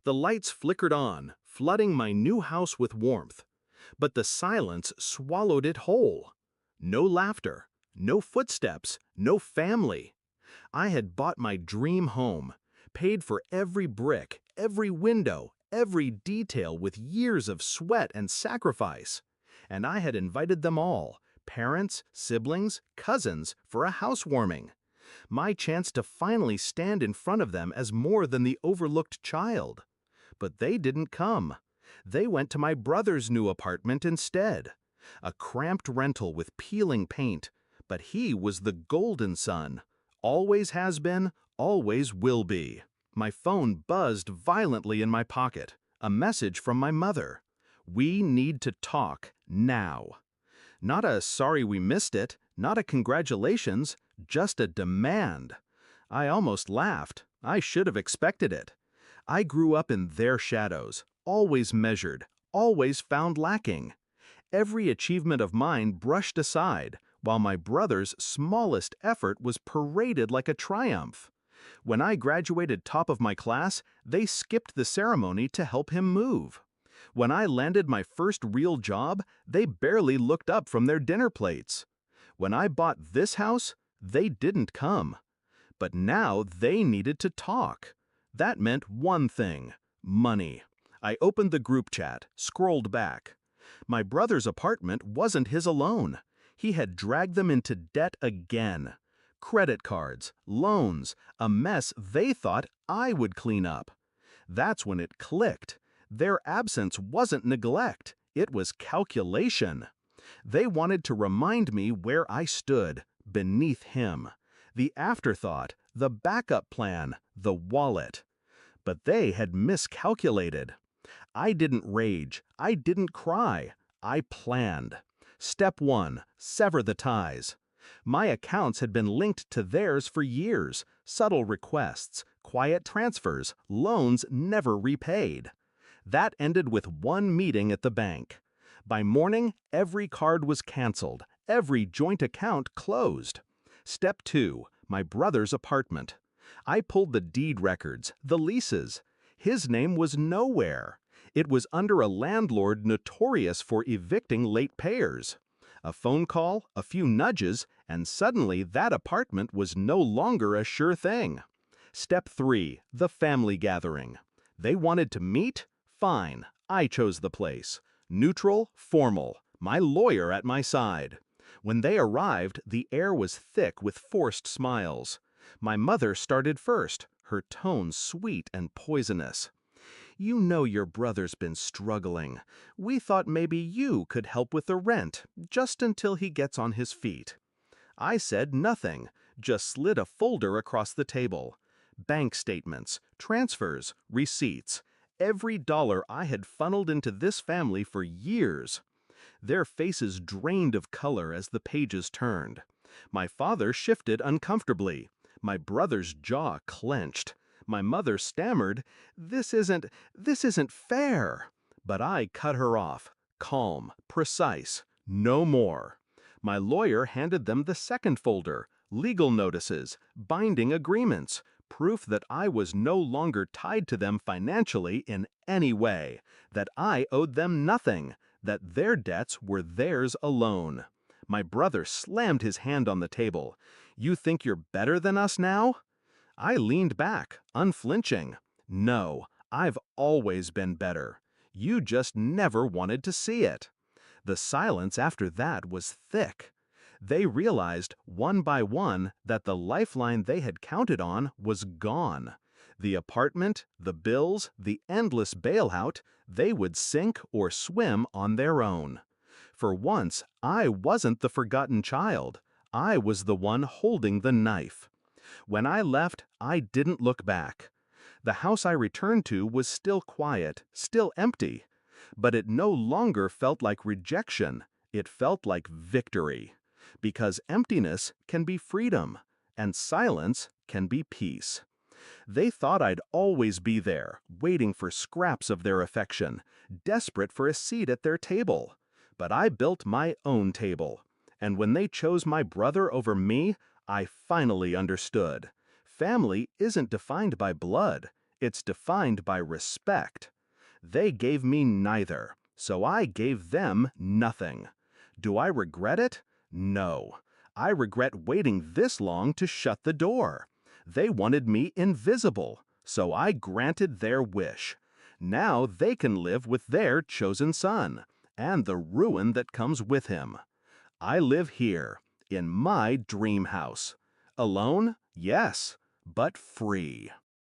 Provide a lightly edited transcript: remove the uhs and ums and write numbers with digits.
The lights flickered on, flooding my new house with warmth. But the silence swallowed it whole. No laughter, no footsteps, no family. I had bought my dream home, paid for every brick, every window, every detail with years of sweat and sacrifice. And I had invited them all, parents, siblings, cousins, for a housewarming. My chance to finally stand in front of them as more than the overlooked child. But they didn't come. They went to my brother's new apartment instead. A cramped rental with peeling paint, but he was the golden son. Always has been, always will be. My phone buzzed violently in my pocket. A message from my mother. We need to talk now. Not a sorry we missed it, not a congratulations, just a demand. I almost laughed. I should have expected it. I grew up in their shadows, always measured, always found lacking. Every achievement of mine brushed aside, while my brother's smallest effort was paraded like a triumph. When I graduated top of my class, they skipped the ceremony to help him move. When I landed my first real job, they barely looked up from their dinner plates. When I bought this house, they didn't come. But now they needed to talk. That meant one thing: money. I opened the group chat, scrolled back. My brother's apartment wasn't his alone. He had dragged them into debt again. Credit cards, loans, a mess they thought I would clean up. That's when it clicked. Their absence wasn't neglect, it was calculation. They wanted to remind me where I stood, beneath him. The afterthought, the backup plan, the wallet. But they had miscalculated. I didn't rage, I didn't cry, I planned. Step 1, sever the ties. My accounts had been linked to theirs for years, subtle requests, quiet transfers, loans never repaid. That ended with one meeting at the bank. By morning, every card was canceled, every joint account closed. Step 2, my brother's apartment. I pulled the deed records, the leases. His name was nowhere. It was under a landlord notorious for evicting late payers. A phone call, a few nudges, and suddenly that apartment was no longer a sure thing. Step 3, the family gathering. They wanted to meet? Fine, I chose the place. Neutral, formal, my lawyer at my side. When they arrived, the air was thick with forced smiles. My mother started first, her tone sweet and poisonous. You know your brother's been struggling. We thought maybe you could help with the rent, just until he gets on his feet. I said nothing, just slid a folder across the table. Bank statements, transfers, receipts. Every dollar I had funneled into this family for years. Their faces drained of color as the pages turned. My father shifted uncomfortably. My brother's jaw clenched. My mother stammered, This isn't fair." But I cut her off, calm, precise, no more. My lawyer handed them the second folder, legal notices, binding agreements, proof that I was no longer tied to them financially in any way, that I owed them nothing, that their debts were theirs alone. My brother slammed his hand on the table. "You think you're better than us now?" I leaned back, unflinching. "No, I've always been better. You just never wanted to see it." The silence after that was thick. They realized, one by one, that the lifeline they had counted on was gone. The apartment, the bills, the endless bailout, they would sink or swim on their own. For once, I wasn't the forgotten child. I was the one holding the knife. When I left, I didn't look back. The house I returned to was still quiet, still empty. But it no longer felt like rejection. It felt like victory. Because emptiness can be freedom, and silence can be peace. They thought I'd always be there, waiting for scraps of their affection, desperate for a seat at their table. But I built my own table. And when they chose my brother over me, I finally understood. Family isn't defined by blood. It's defined by respect. They gave me neither, so I gave them nothing. Do I regret it? No. I regret waiting this long to shut the door. They wanted me invisible, so I granted their wish. Now they can live with their chosen son, and the ruin that comes with him. I live here, in my dream house. Alone? Yes, but free.